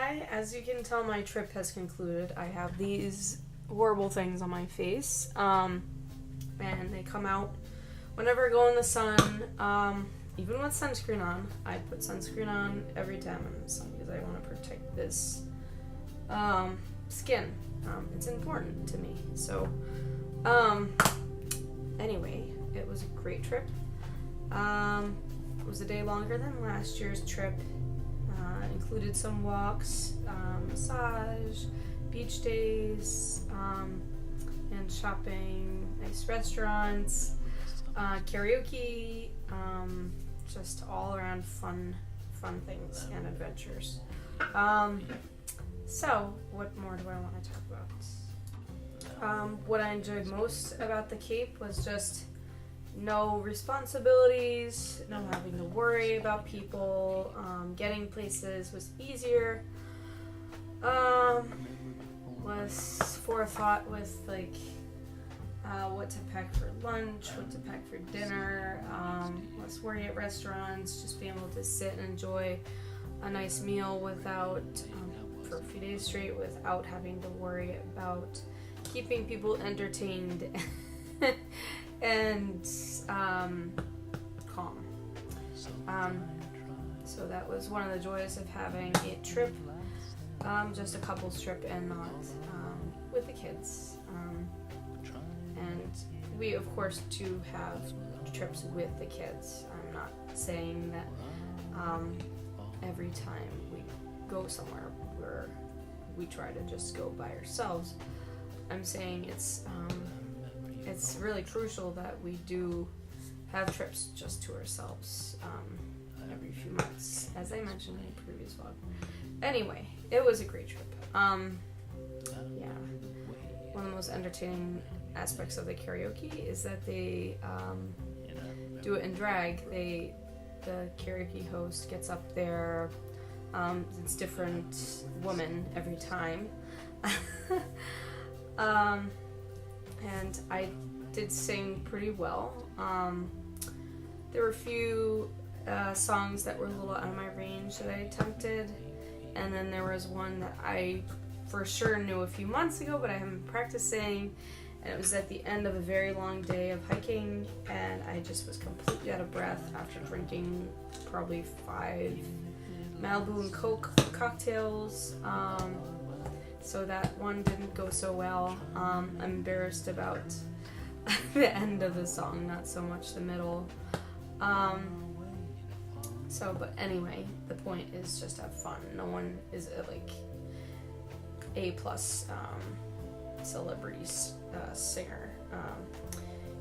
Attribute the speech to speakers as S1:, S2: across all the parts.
S1: Hi, as you can tell, my trip has concluded. I have these horrible things on my face, and they come out whenever I go in the sun, even with sunscreen on. I put sunscreen on every time I'm in the sun because I want to protect this skin. It's important to me. So, anyway, it was a great trip. It was a day longer than last year's trip. Included some walks, massage, beach days, and shopping, nice restaurants, karaoke, just all around fun things and adventures. So, what more do I want to talk about? What I enjoyed most about the Cape was just no responsibilities, no having to worry about people, getting places was easier, less forethought with like what to pack for lunch, what to pack for dinner, less worry at restaurants, just being able to sit and enjoy a nice meal without, for a few days straight, without having to worry about keeping people entertained and calm. So that was one of the joys of having a trip, just a couple's trip and not with the kids. And we, of course, do have trips with the kids. I'm not saying that every time we go somewhere where we try to just go by ourselves. I'm saying it's really crucial that we do have trips just to ourselves every few months, as I mentioned in the previous vlog. Anyway, it was a great trip. Yeah, one of the most entertaining aspects of the karaoke is that they do it in drag. The karaoke host gets up there. It's different woman every time. And I did sing pretty well. There were a few songs that were a little out of my range that I attempted, and then there was one that I for sure knew a few months ago, but I haven't been practicing, and it was at the end of a very long day of hiking, and I just was completely out of breath after drinking probably 5 Malibu and Coke cocktails. So that one didn't go so well. I'm embarrassed about the end of the song, not so much the middle. But anyway, the point is just have fun. No one is like A+ celebrities singer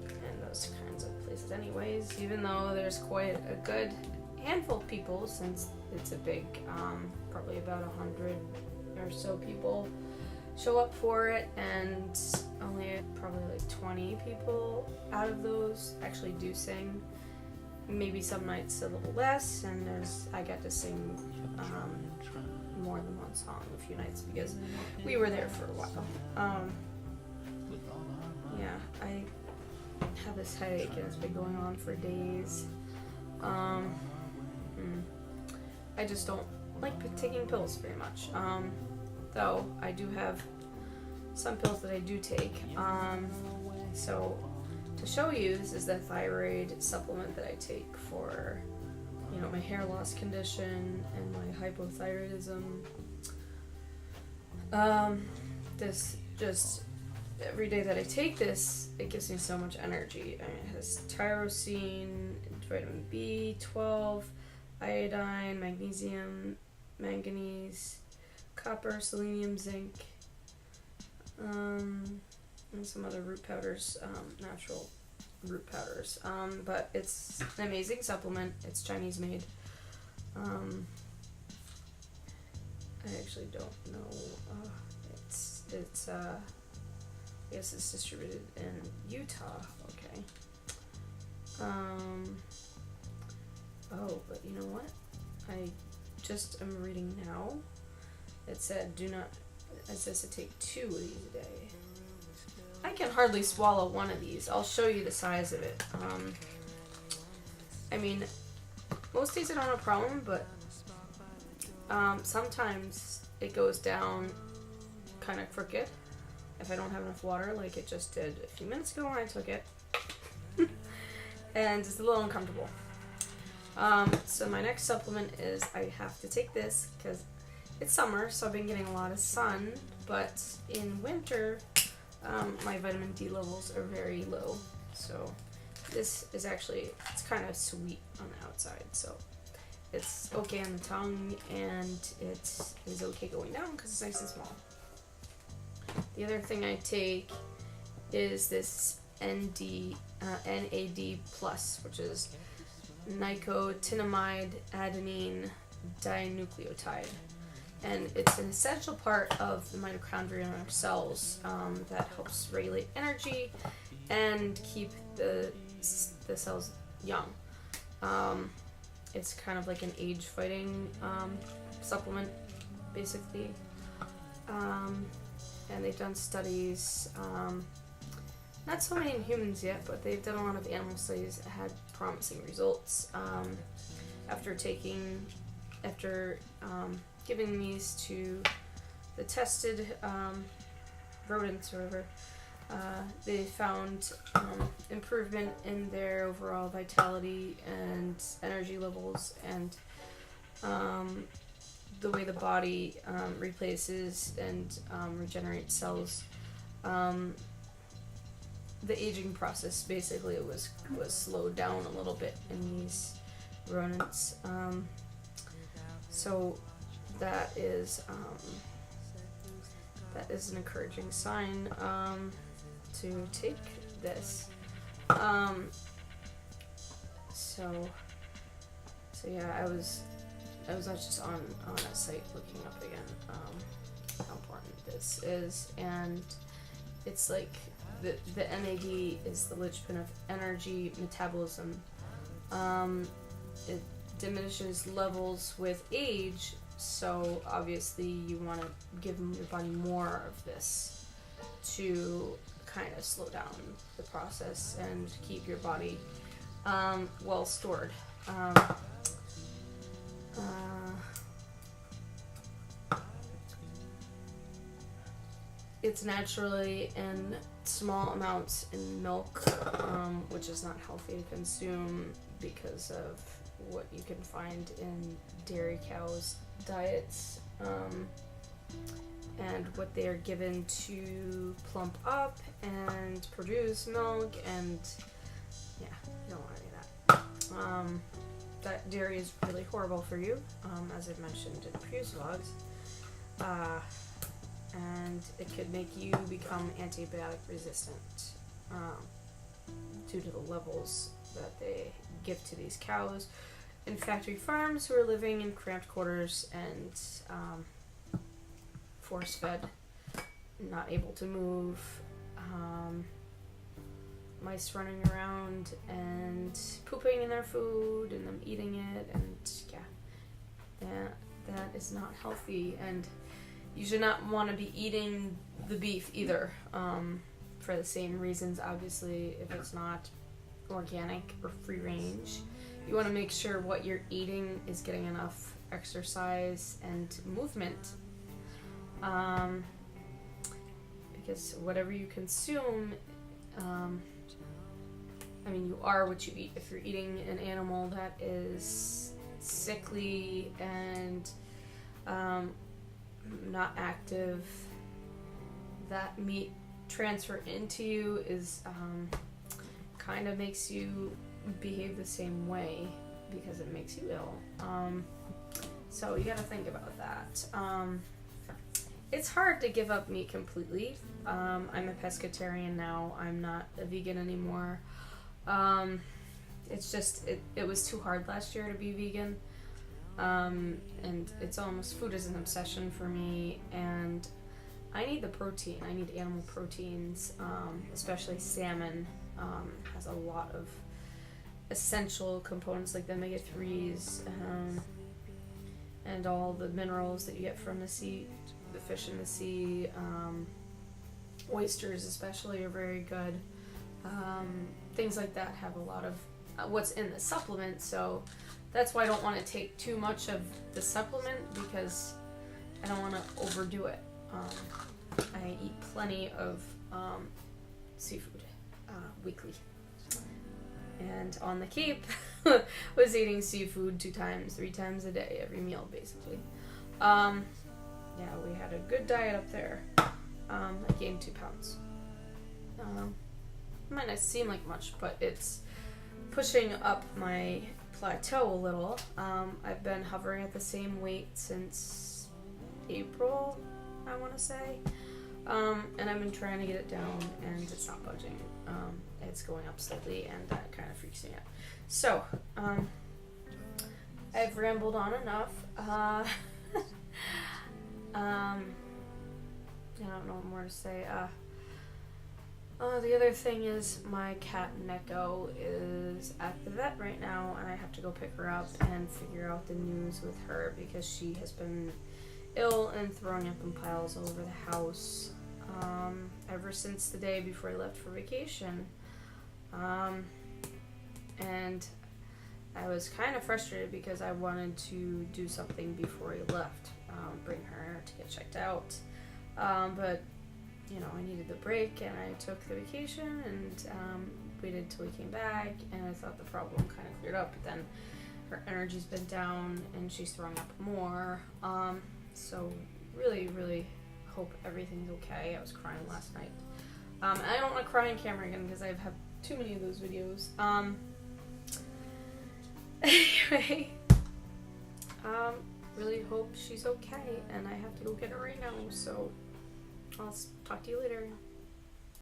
S1: in those kinds of places anyways, even though there's quite a good handful of people, since it's a big, probably about 100 or so people show up for it, and only probably like 20 people out of those actually do sing. Maybe some nights a little less, and I get to sing more than one song a few nights because we were there for a while. Yeah, I have this headache and it's been going on for days. I just don't like taking pills very much. Though I do have some pills that I do take. So to show you, this is the thyroid supplement that I take for, my hair loss condition and my hypothyroidism. This just every day that I take this, it gives me so much energy. It has tyrosine, vitamin B12, iodine, magnesium, manganese, copper, selenium, zinc, and some other root powders, natural root powders. But it's an amazing supplement. It's Chinese made. I actually don't know. It's I guess it's distributed in Utah. Okay. Oh, but you know what? I just am reading now. It said it says to take 2 of these a day. I can hardly swallow one of these. I'll show you the size of it. I mean, most days I don't have a problem, but Sometimes it goes down kind of crooked if I don't have enough water, like it just did a few minutes ago when I took it. And it's a little uncomfortable. So my next supplement is I have to take this because it's summer, so I've been getting a lot of sun, but in winter, my vitamin D levels are very low. So this is actually, it's kind of sweet on the outside, so it's okay on the tongue, and it is okay going down because it's nice and small. The other thing I take is this NAD plus, which is nicotinamide adenine dinucleotide, and it's an essential part of the mitochondria in our cells that helps regulate energy and keep the cells young. It's kind of like an age-fighting supplement, basically. And they've done studies, not so many in humans yet, but they've done a lot of animal studies that had promising results. After giving these to the tested rodents or whatever, they found improvement in their overall vitality and energy levels, and the way the body replaces and regenerates cells. The aging process basically was slowed down a little bit in these rodents. So that is an encouraging sign to take this. So yeah, I was just on a site looking up again how important this is, and it's like the NAD is the linchpin of energy metabolism. It diminishes levels with age, so obviously you want to give your body more of this to kind of slow down the process and keep your body well stored. It's naturally in small amounts in milk, which is not healthy to consume because of what you can find in dairy cows' diets, and what they are given to plump up and produce milk, and yeah, you don't want any of that. That dairy is really horrible for you, as I've mentioned in previous vlogs. And it could make you become antibiotic resistant due to the levels that they give to these cows in factory farms who are living in cramped quarters and force-fed, not able to move, mice running around and pooping in their food and them eating it, and yeah, that is not healthy, and you should not want to be eating the beef either, for the same reasons. Obviously, if it's not organic or free range, you want to make sure what you're eating is getting enough exercise and movement, because whatever you consume, you are what you eat. If you're eating an animal that is sickly and not active, that meat transfer into you is kind of makes you behave the same way because it makes you ill. So you got to think about that. It's hard to give up meat completely. I'm a pescatarian now. I'm not a vegan anymore. It's just it was too hard last year to be vegan. And it's almost, food is an obsession for me, and I need the protein. I need animal proteins, especially salmon. Has a lot of essential components like the omega-3s, and all the minerals that you get from the sea, the fish in the sea. Oysters especially are very good. Things like that have a lot of what's in the supplement, so that's why I don't want to take too much of the supplement, because I don't want to overdo it. I eat plenty of seafood weekly. And on the Cape, was eating seafood 2 times, 3 times a day, every meal basically. Yeah, we had a good diet up there. I gained 2 pounds. Might not seem like much, but it's pushing up my plateau a little. I've been hovering at the same weight since April, I want to say. And I've been trying to get it down, and it's not budging. It's going up slightly, and that kind of freaks me out. So, I've rambled on enough. I don't know what more to say. The other thing is my cat Neko is at the vet right now, and I have to go pick her up and figure out the news with her, because she has been ill and throwing up in piles all over the house ever since the day before I left for vacation. And I was kind of frustrated because I wanted to do something before I left, bring her to get checked out. But, you know, I needed the break, and I took the vacation and waited till we came back, and I thought the problem kind of cleared up, but then her energy's been down and she's throwing up more. So really, really hope everything's okay. I was crying last night. And I don't want to cry on camera again because I've had too many of those videos. Anyway, really hope she's okay, and I have to go get her right now, so I'll talk to you later.